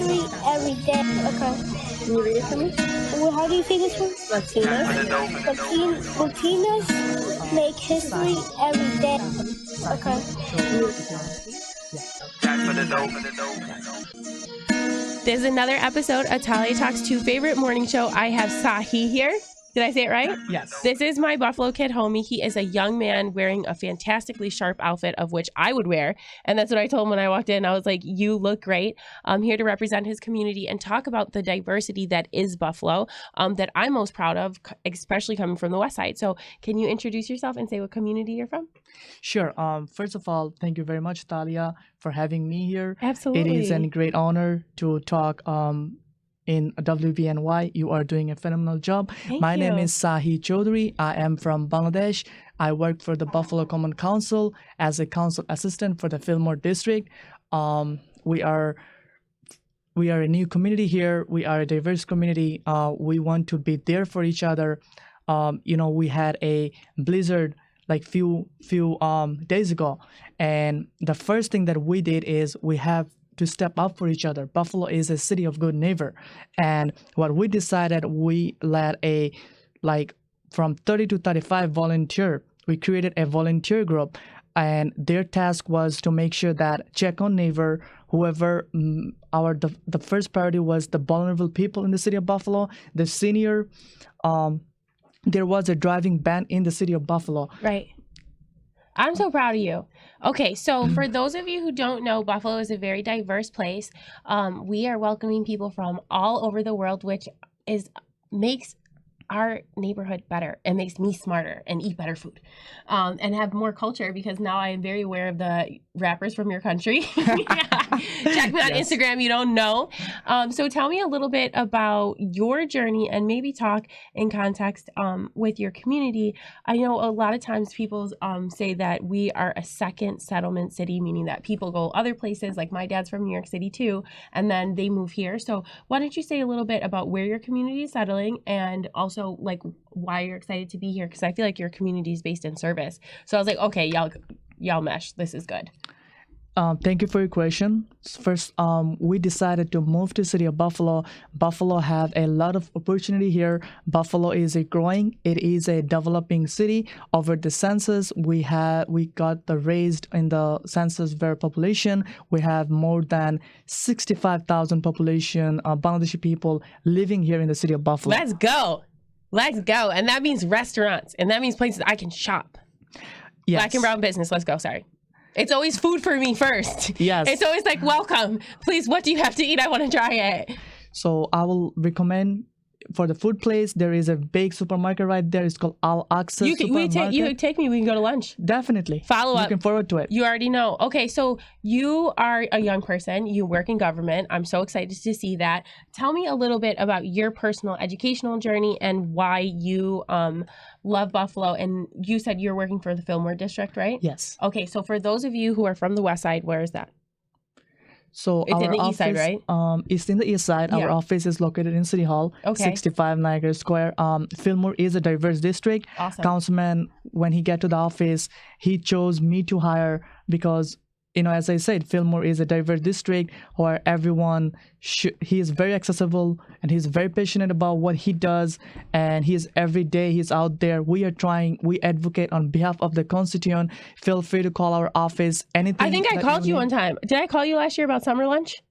history every day. Okay. Can you read it for me? Well, how do you say this one? Latinas. Latinas make history every day. Okay. This is another episode of Talia Talks 2 favorite morning show. I have Sahi here. Did I say it right? Yes. This is my Buffalo kid homie. He is a young man wearing a fantastically sharp outfit of which I would wear. And that's what I told him when I walked in. I was like, you look great. I'm here to represent his community and talk about the diversity that is Buffalo that I'm most proud of, especially coming from the West Side. So can you introduce yourself and say what community you're from? Sure. First of all, thank you very much, Talia, for having me here. Absolutely. It is a great honor to talk in WVNY. You are doing a phenomenal job. My name is Sahi Chaudhary. I am from Bangladesh. I work for the Buffalo Common Council as a council assistant for the Fillmore District. We are a new community here. We are a diverse community. We want to be there for each other. We had a blizzard like few days ago, and the first thing that we did is we have to step up for each other. Buffalo is a city of good neighbor, and what we decided, we led from 30 to 35 volunteer. We created a volunteer group, and their task was to make sure that check on neighbor, whoever. The first priority was the vulnerable people in the city of Buffalo, the senior. There was a driving ban in the city of Buffalo. Right. I'm so proud of you. Okay, so for those of you who don't know, Buffalo is a very diverse place. We are welcoming people from all over the world, which makes our neighborhood better and makes me smarter and eat better food and have more culture, because now I am very aware of the rappers from your country. Check me on Instagram, you don't know. So tell me a little bit about your journey and maybe talk in context with your community. I know a lot of times people say that we are a second settlement city, meaning that people go other places, like my dad's from New York City too, and then they move here. So why don't you say a little bit about where your community is settling and also like why you're excited to be here, because I feel like your community is based in service. So I was like, okay, y'all mesh. This is good. Thank you for your question. First, we decided to move to the city of Buffalo. Buffalo have a lot of opportunity here. Buffalo is a growing. It is a developing city. Over the census, we got the raised in the census where population. We have more than 65,000 population Bangladeshi people living here in the city of Buffalo. Let's go. And that means restaurants, and that means places I can shop. Yes. Black and brown business. Let's go. Sorry. It's always food for me first. Yes. It's always like, welcome. Please, what do you have to eat? I want to try it. So I will recommend for the food place, there is a big supermarket right there. It's called Al Aqsa Supermarket. You take me. We can go to lunch. Definitely. Follow up. Looking forward to it. You already know. Okay, so you are a young person. You work in government. I'm so excited to see that. Tell me a little bit about your personal educational journey and why you love Buffalo. And you said you're working for the Fillmore District, right? Yes. Okay, so for those of you who are from the West Side, where is that? So it's in the east side, right? It's in the east side. Yeah. Our office is located in City Hall, Okay. 65 Niagara Square. Fillmore is a diverse district. Awesome. Councilman, when he get to the office, he chose me to hire because, as I said, Fillmore is a diverse district where everyone, he is very accessible and he's very passionate about what he does, and every day he's out there. We advocate on behalf of the constituent. Feel free to call our office. Anything. I think I called you one time. Did I call you last year about summer lunch?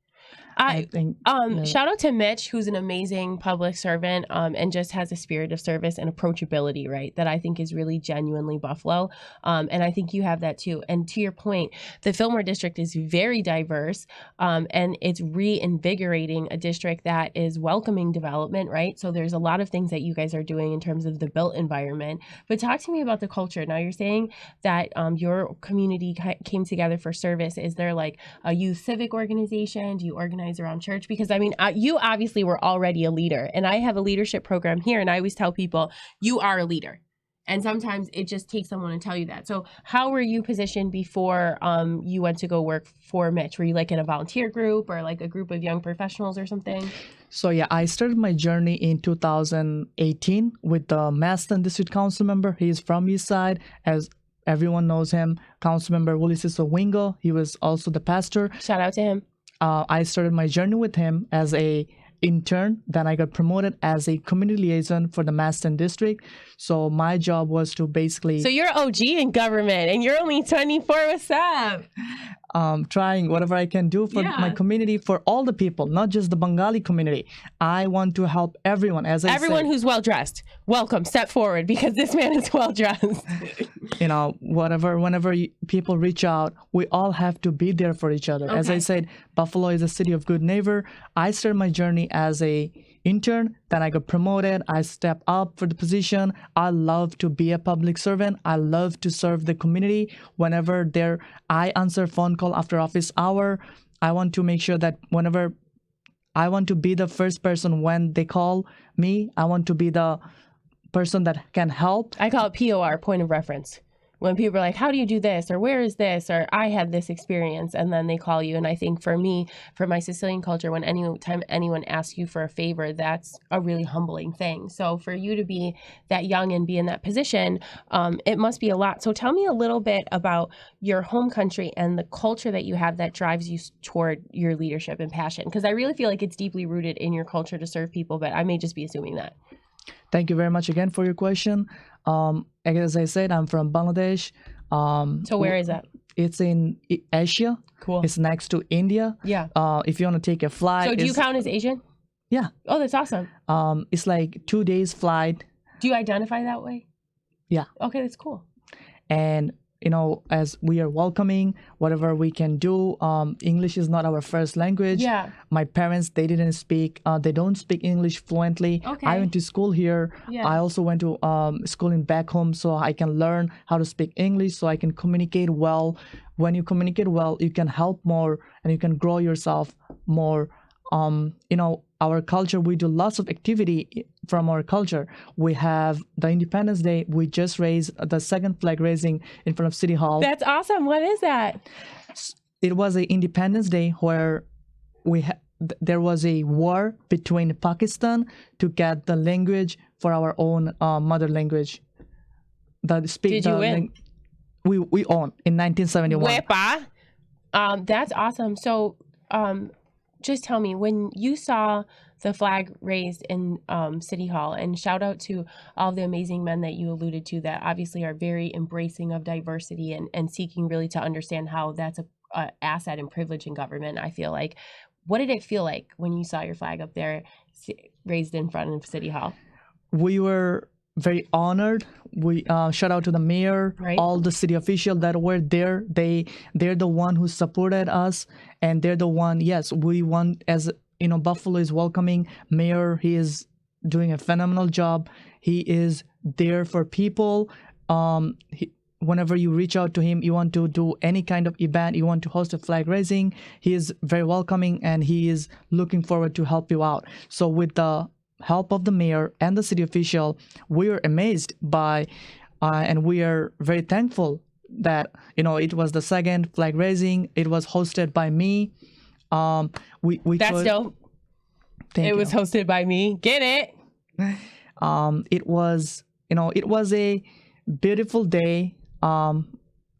I think. Shout out to Mitch, who's an amazing public servant and just has a spirit of service and approachability, right? That I think is really genuinely Buffalo. And I think you have that too. And to your point, the Fillmore district is very diverse and it's reinvigorating a district that is welcoming development, right? So there's a lot of things that you guys are doing in terms of the built environment. But talk to me about the culture. Now you're saying that your community came together for service. Is there like a youth civic organization? Do you organize around church? Because I mean, you obviously were already a leader, and I have a leadership program here, and I always tell people you are a leader, and sometimes it just takes someone to tell you that. So how were you positioned before you went to go work for Mitch? Were you like in a volunteer group or like a group of young professionals or something? So yeah, I started my journey in 2018 with the Maston District Council member. He's from East Side, as everyone knows him, Council Member Ulysses Owingo. He was also the pastor. Shout out to him. I started my journey with him as a intern. Then I got promoted as a community liaison for the Maston district. So my job was to basically So you're OG in government and you're only 24. What's up? trying whatever I can do for my community, for all the people, not just the Bengali community. I want to help everyone. As I Everyone said, who's well dressed, welcome, step forward because this man is well dressed. whenever people reach out, we all have to be there for each other. As I said, Buffalo is a city of good neighbor. I started my journey as a intern, then I got promoted. I stepped up for the position. I love to be a public servant. I love to serve the community. Whenever I answer phone call after office hour. I want to make sure that whenever I want to be the first person when they call me, I want to be the person that can help. I call it POR, point of reference. When people are like, how do you do this? Or where is this? Or I had this experience. And then they call you. And I think for me, for my Sicilian culture, when anytime anyone asks you for a favor, that's a really humbling thing. So for you to be that young and be in that position, it must be a lot. So tell me a little bit about your home country and the culture that you have that drives you toward your leadership and passion. Because I really feel like it's deeply rooted in your culture to serve people, but I may just be assuming that. Thank you very much again for your question. As I said, I'm from Bangladesh. So where is that? It's in Asia. Cool. It's next to India. Yeah. If you want to take a flight. So do you count as Asian? Yeah. Oh, that's awesome. It's like 2 days flight. Do you identify that way? Yeah. Okay, that's cool. And as we are welcoming whatever we can do. English is not our first language. Yeah. My parents, they don't speak English fluently. Okay. I went to school here. Yeah. I also went to schooling back home so I can learn how to speak English, so I can communicate well. When you communicate well, you can help more and you can grow yourself more. Our culture, we do lots of activity from our culture. We have the Independence Day. We just raised the second flag raising in front of City Hall. That's awesome. What is that? It was an Independence Day where there was a war between Pakistan to get the language for our own mother language. Did you win? We own in 1971. Wepa. That's awesome. So, just tell me, when you saw the flag raised in City Hall, and shout out to all the amazing men that you alluded to that obviously are very embracing of diversity and seeking really to understand how that's a asset and privilege in government, I feel like. What did it feel like when you saw your flag up there raised in front of City Hall? We were very honored. We shout out to the mayor, right, all the city officials that were there. They're the one who supported us, and they're the one. Yes, we want, as Buffalo is welcoming mayor. He is doing a phenomenal job. He is there for people. Whenever you reach out to him, you want to do any kind of event, you want to host a flag raising, he is very welcoming and he is looking forward to help you out. So with the help of the mayor and the city official, we are amazed by and we are very thankful that it was the second flag raising. It was hosted by me. That's dope. It was hosted by me. Get it? It was a beautiful day. And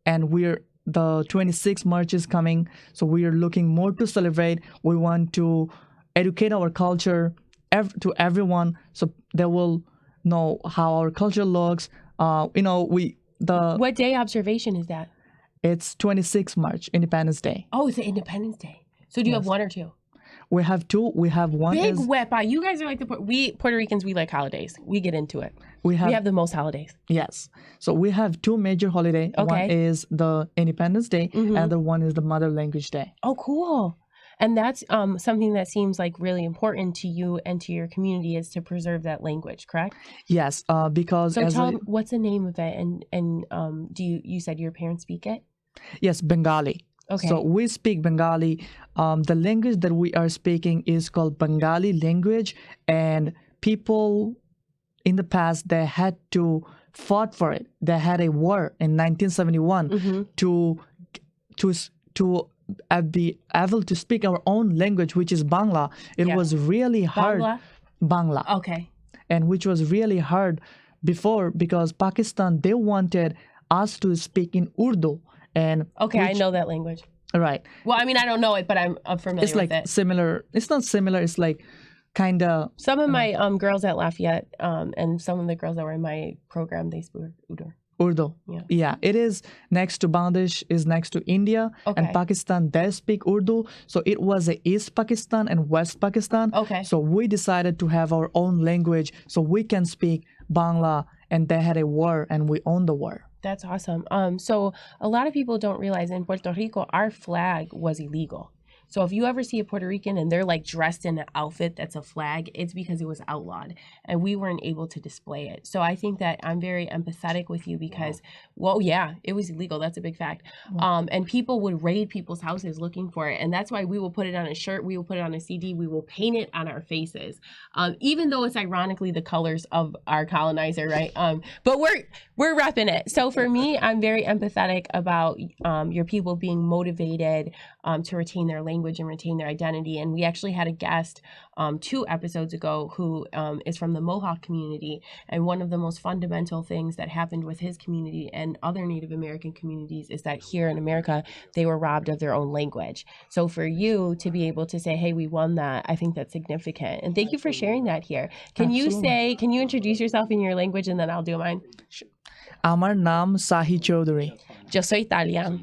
the 26th March is coming, so we are looking more to celebrate. We want to educate our culture to everyone, so they will know how our culture looks. What day observation is that? It's 26th March, Independence Day. Oh, it's an Independence Day. So do you have one or two? We have two. We have one. Big wepa. You guys are like we Puerto Ricans. We like holidays. We get into it. We have the most holidays. Yes. So we have two major holidays. Okay. One is the Independence Day, and the other one is the Mother Language Day. Oh, cool. And that's something that seems like really important to you and to your community, is to preserve that language, correct? Yes, because so tell them, what's the name of it, and do you said your parents speak it? Yes, Bengali. Okay. So we speak Bengali. The language that we are speaking is called Bengali language, and people in the past, they had to fought for it. They had a war in 1971 to be able to speak our own language, which is Bangla. It was really hard. Bangla. Okay. And which was really hard before, because Pakistan, they wanted us to speak in Urdu. And I know that language. Right. Well, I mean, I don't know it, but I'm familiar It's like with it. similar. It's not similar. It's like kind of Some of my girls at Lafayette and some of the girls that were in my program, they spoke Urdu. Urdu. Yeah. Yeah, it is next to Bangladesh, is next to India Okay. and Pakistan. They speak Urdu. So it was a East Pakistan and West Pakistan. Okay. So we decided to have our own language so we can speak Bangla, and they had a war and we own the war. That's awesome. So a lot of people don't realize in Puerto Rico, our flag was illegal. So if you ever see a Puerto Rican and they're like dressed in an outfit that's a flag, it's because it was outlawed and we weren't able to display it. So I think that I'm very empathetic with you because, well, yeah, it was illegal. That's a big fact. And people would raid people's houses looking for it. And that's why we will put it on a shirt. We will put it on a CD. We will paint it on our faces, even though it's ironically the colors of our colonizer, right? But we're repping it. So for me, I'm very empathetic about your people being motivated to retain their language and retain their identity. And we actually had a guest 2 episodes ago who is from the Mohawk community. And one of the most fundamental things that happened with his community and other Native American communities is that here in America, they were robbed of their own language. So for you to be able to say, hey, we won that, I think that's significant. And thank you for sharing that here. Can you introduce yourself in your language and then I'll do mine? Amar naam Sahi Chaudhary. Yo soy Talia.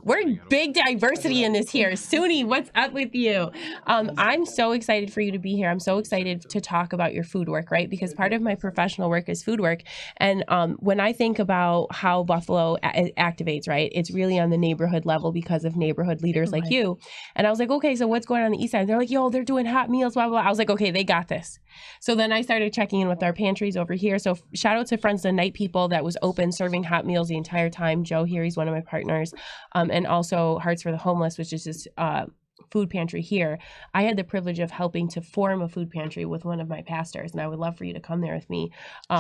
We're big diversity in this here. Suni, what's up with you? I'm so excited for you to be here. I'm so excited to talk about your food work, right? Because part of my professional work is food work. And when I think about how Buffalo activates, right, it's really on the neighborhood level because of neighborhood leaders like you. And I was like, okay, so what's going on the east side? They're like, yo, they're doing hot meals, blah, blah, blah. I was like, okay, they got this. So then I started checking in with our pantries over here. So shout out to Friends of the Night People that was open serving hot meals the entire time. Joe here, he's one of my partners. And also Hearts for the Homeless, which is this food pantry here. I had the privilege of helping to form a food pantry with one of my pastors, and I would love for you to come there with me.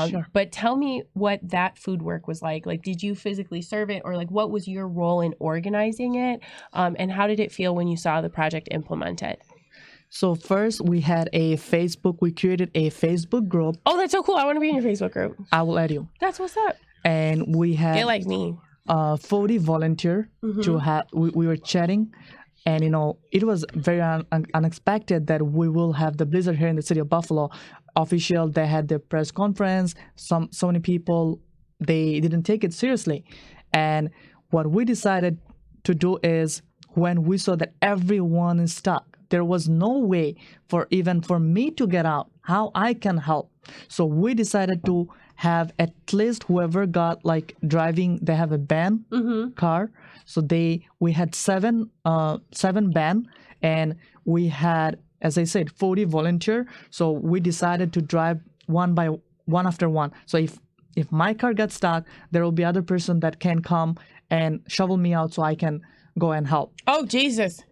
Sure. But tell me what that food work was like. Like, did you physically serve it, or like what was your role in organizing it? And how did it feel when you saw the project implemented? So first we had a Facebook. We created a Facebook group. Oh, that's so cool. I want to be in your Facebook group. I will add you. That's what's up. And we had Get like me. 40 volunteer to have. We were chatting, and it was very unexpected that we will have the blizzard here in the city of Buffalo. Official, they had their press conference. So many people, they didn't take it seriously, and what we decided to do is when we saw that everyone is stuck, there was no way for me to get out. How I can help? So we decided to have at least whoever got like driving, they have a van car. So we had seven van, and we had, as I said, 40 volunteer. So we decided to drive one by one after one. So if my car gets stuck, there will be other person that can come and shovel me out so I can go and help. Oh, Jesus.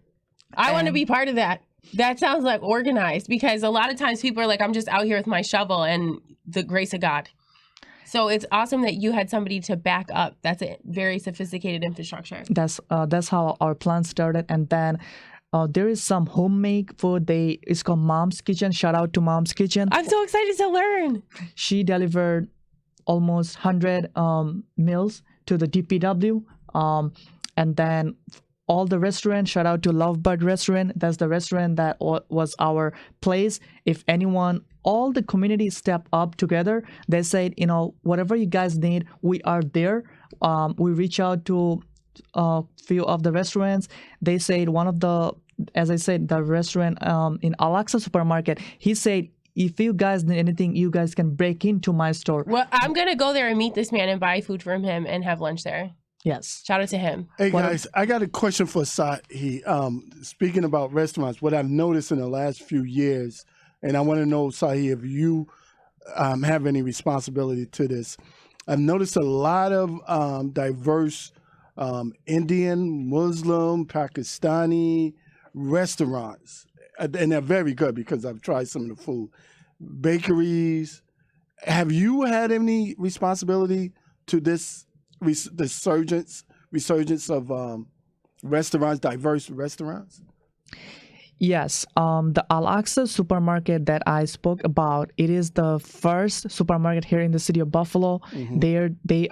I want to be part of that. That sounds like organized, because a lot of times people are like, I'm just out here with my shovel and the grace of God. So it's awesome that you had somebody to back up. That's a very sophisticated infrastructure. That's how our plan started. And then there is some homemade food. It's called Mom's Kitchen. Shout out to Mom's Kitchen. I'm so excited to learn. She delivered almost 100 meals to the DPW. And then all the restaurants, shout out to Lovebird Restaurant. That's the restaurant that was our place. If anyone, all the community step up together. They said, whatever you guys need, we are there. We reach out to a few of the restaurants. They said as I said, the restaurant in Alexa Supermarket, he said, if you guys need anything, you guys can break into my store. Well, I'm going to go there and meet this man and buy food from him and have lunch there. Yes. Shout out to him. Hey, guys, I got a question for Sahi. Speaking about restaurants, what I've noticed in the last few years, and I want to know, Sahi, if you have any responsibility to this. I've noticed a lot of diverse Indian, Muslim, Pakistani restaurants. And they're very good because I've tried some of the food. Bakeries. Have you had any responsibility to this resurgence of restaurants, diverse restaurants? Yes, the Al-Aqsa supermarket that I spoke about, it is the first supermarket here in the city of Buffalo. They are the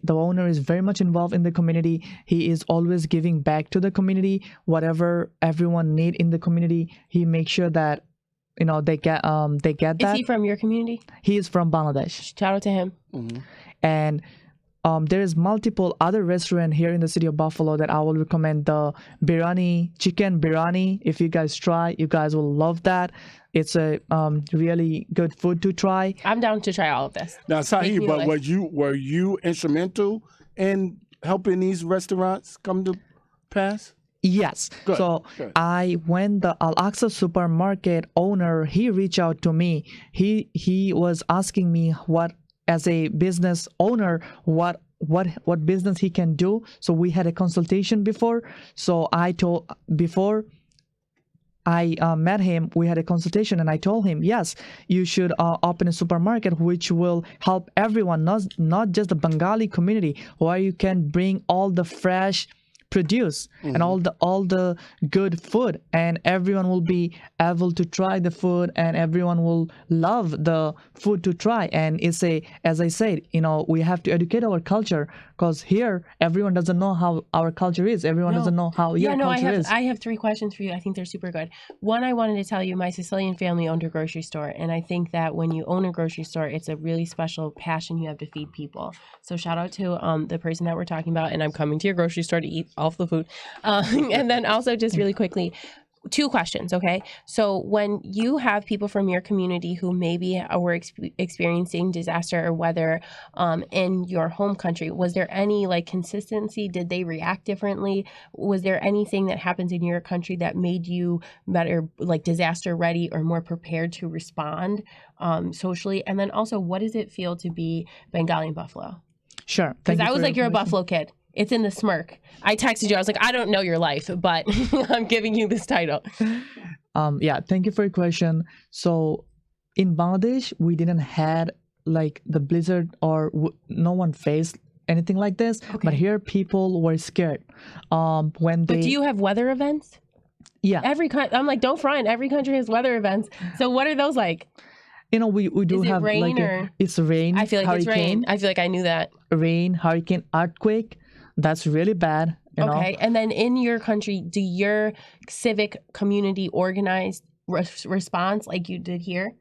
owner is very much involved in the community. He is always giving back to the community. Whatever everyone need in the community, he makes sure that they get Is that. he from your community? He is from Bangladesh, Shout out to him. and there is multiple other restaurant here in the city of Buffalo that I will recommend. The chicken biryani. If you guys try, you guys will love that. It's a really good food to try. I'm down to try all of this. Now, Make me Sahi, a but list. were you instrumental in helping these restaurants come to pass? Yes. Good, So good. when the Al-Aqsa supermarket owner, he reached out to me. He was asking me what, as a business owner, what business he can do. So we had a consultation before. So before I met him, we had a consultation, and I told him, yes, you should open a supermarket which will help everyone, not just the Bengali community, where you can bring all the fresh produce and all the good food, and everyone will be able to try the food, and everyone will love the food to try. And as I said, we have to educate our culture, because here everyone doesn't know how our culture is. Everyone doesn't know how your culture is. I have 3 questions for you. I think they're super good. One, I wanted to tell you, my Sicilian family owned a grocery store, and I think that when you own a grocery store, it's a really special passion you have to feed people. So shout out to the person that we're talking about, and I'm coming to your grocery store to eat all of the food. And then also, just really quickly, 2 questions, okay? So when you have people from your community who maybe were experiencing disaster or weather in your home country, was there any consistency? Did they react differently? Was there anything that happens in your country that made you better, disaster ready or more prepared to respond socially? And then also, what does it feel to be Bengali in Buffalo? Sure. Because I was like, you're a Buffalo kid. It's in the smirk. I texted you. I was like, I don't know your life, but I'm giving you this title. Yeah, thank you for your question. So in Bangladesh, we didn't had the blizzard, or no one faced anything like this. Okay. But here people were scared. When they. But do you have weather events? Yeah. I'm like, don't front. Every country has weather events. So what are those like? We do Is it have rain or? it's rain. I feel like hurricane, it's rain. I feel like I knew that. Rain, hurricane, earthquake. That's really bad. Okay. And then in your country, do your civic community organize response like you did here?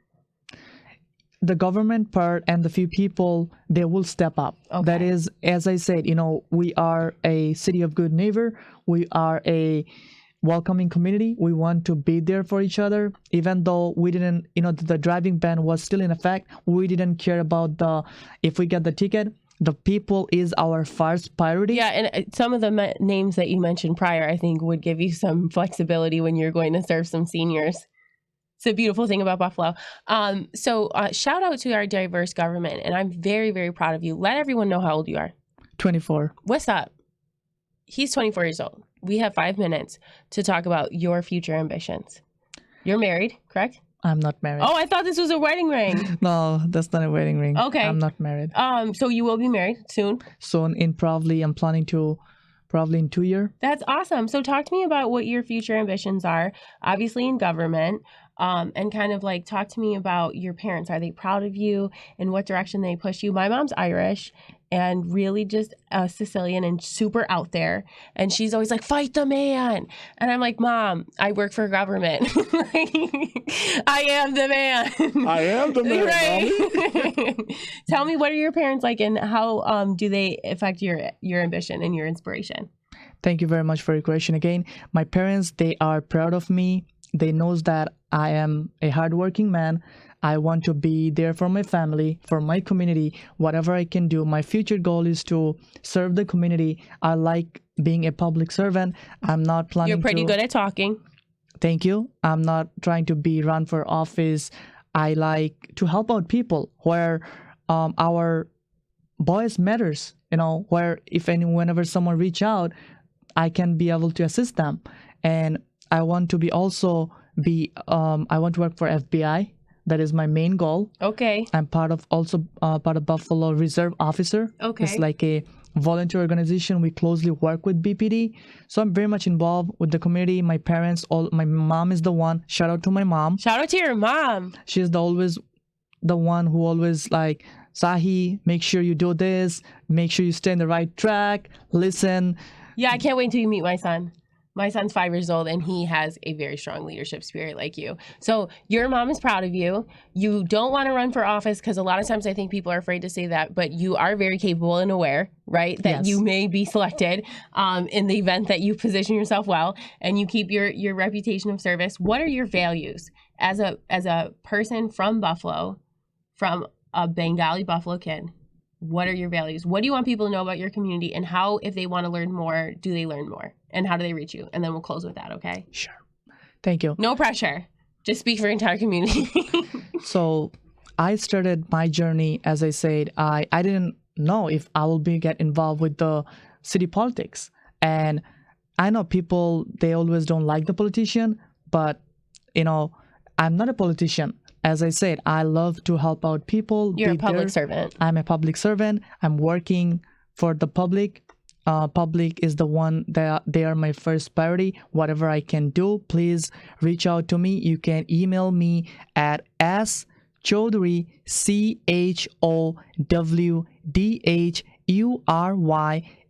The government part and the few people, they will step up. Okay. That is, as I said, we are a city of good neighbor. We are a welcoming community. We want to be there for each other. Even though we didn't, the driving ban was still in effect, we didn't care about if we get the ticket. The people is our first priority. Yeah, and some of the names that you mentioned prior, I think, would give you some flexibility when you're going to serve some seniors. It's a beautiful thing about Buffalo. So shout out to our diverse government, and I'm very, very proud of you. Let everyone know how old you are. 24. What's up? He's 24 years old. We have 5 minutes to talk about your future ambitions. You're married, correct? I'm not married. Oh, I thought this was a wedding ring. No, that's not a wedding ring. Okay. I'm not married. So you will be married soon? Soon, I'm planning to, probably in 2 years. That's awesome. So talk to me about what your future ambitions are, obviously in government, and kind of talk to me about your parents. Are they proud of you, and what direction they push you? My mom's Irish and really just Sicilian and super out there. And she's always like, fight the man. And I'm like, Mom, I work for government. I am the man. I am the man, right? Tell me, what are your parents like, and how do they affect your ambition and your inspiration? Thank you very much for your question again. My parents, they are proud of me. They knows that I am a hardworking man. I want to be there for my family, for my community, whatever I can do. My future goal is to serve the community. I like being a public servant. I'm not planning to... You're pretty good at talking. Thank you. I'm not trying to be run for office. I like to help out people where our voice matters, where whenever someone reach out, I can be able to assist them. And I want to I want to work for FBI. That is my main goal. Okay. I'm part of Buffalo Reserve Officer. Okay. It's like a volunteer organization. We closely work with BPD. So I'm very much involved with the community. My parents, my mom is the one. Shout out to my mom. Shout out to your mom. She's the one who always like, Sahi, make sure you do this. Make sure you stay in the right track. Listen. Yeah, I can't wait until you meet my son. My son's 5 years old and he has a very strong leadership spirit like you. So your mom is proud of you. You don't want to run for office because a lot of times I think people are afraid to say that, but you are very capable and aware, right? That Yes. you may be selected in the event that you position yourself well and you keep your reputation of service. What are your values as a person from Buffalo, from a Bengali Buffalo kid? What are your values? What do you want people to know about your community, and how, if they want to learn more, do they learn more? And how do they reach you? And then we'll close with that, okay? Sure. Thank you. No pressure. Just speak for your entire community. So I started my journey, as I said, I didn't know if I will get involved with the city politics. And I know people, they always don't like the politician, but I'm not a politician. As I said, I love to help out people. You're a public servant. I'm a public servant. I'm working for the public. Public is the one that they are my first priority. Whatever I can do, please reach out to me. You can email me at schaudhuri, CHOWDHURY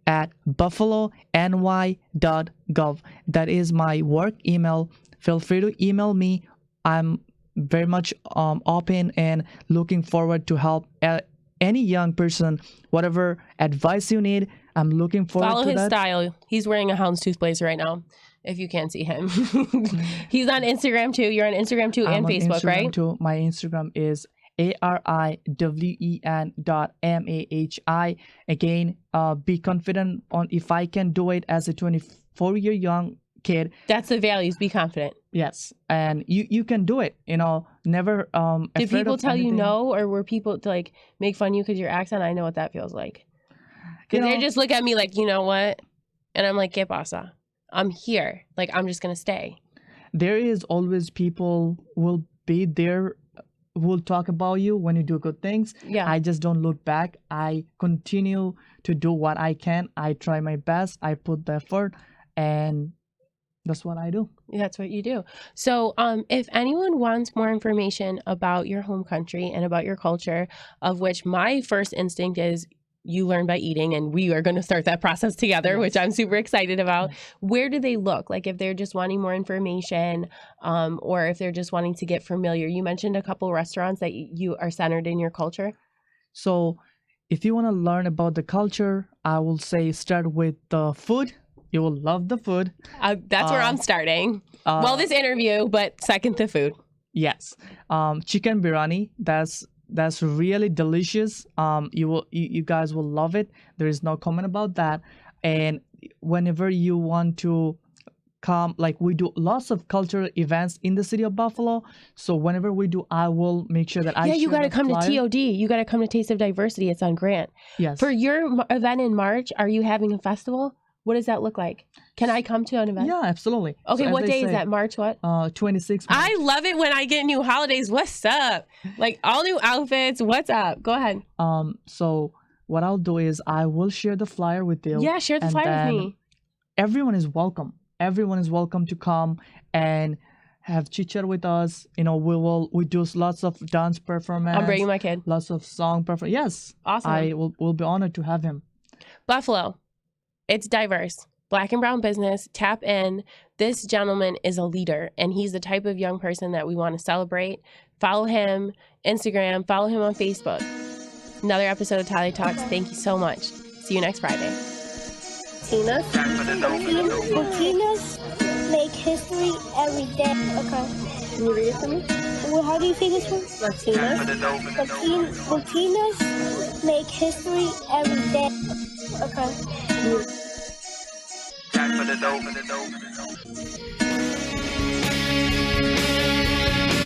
@buffalony.gov. That is my work email. Feel free to email me. I'm very much open and looking forward to help any young person. Whatever advice you need, I'm looking forward Follow to his that. style. He's wearing a houndstooth blazer right now, if you can't see him. He's on Instagram too. You're on Instagram too, and I'm on Facebook, Instagram right? Too. My Instagram is ARIWEN.MAHI. Again, be confident on if I can do it as a 24-year young kid. That's the values. Be confident. Yes, and you can do it. Never. Did afraid people of tell you anything. no, or were people to like make fun of you because your accent? I know what that feels like. Because they just look at me like, you know what? And I'm like, ¿Qué pasa? I'm here. Like, I'm just going to stay. There is always people will be there, will talk about you when you do good things. Yeah. I just don't look back. I continue to do what I can. I try my best. I put the effort, and that's what I do. That's what you do. So if anyone wants more information about your home country and about your culture, of which my first instinct is you learn by eating, and we are going to start that process together, which I'm super excited about. Where do they look? Like if they're just wanting more information, or if they're just wanting to get familiar. You mentioned a couple restaurants that you are centered in your culture. So if you want to learn about the culture, I will say start with the food. You will love the food. That's where I'm starting. Well, this interview, but second the food. Yes. Chicken biryani. That's really delicious. You guys will love it. There is no comment about that. And whenever you want to come, like we do lots of cultural events in the city of Buffalo. So whenever we do, I will make sure that you got to come to TOD. You got to come to Taste of Diversity. It's on Grant. Yes. For your event in March, are you having a festival? What does that look like? Can I come to an event? Yeah, absolutely. Okay, So what as I day is say, that? March what? 26th. I love it when I get new holidays. What's up? Like all new outfits. What's up? Go ahead. So what I'll do is I will share the flyer with you. Yeah, share the and flyer with then me. Everyone is welcome. Everyone is welcome to come and have chit chat with us. We do lots of dance performance. I'm bringing my kid. Lots of song performance. Yes. Awesome. I will be honored to have him. Buffalo. It's diverse. Black and brown business, tap in. This gentleman is a leader, and he's the type of young person that we want to celebrate. Follow him, Instagram, follow him on Facebook. Another episode of Talia Talks. Thank you so much. See you next Friday. Tina? Latinas make history every day. Okay. Can you read it for me? Well, how do you say this one? Latinas? Latinas make history every day. Okay. Back for the dope.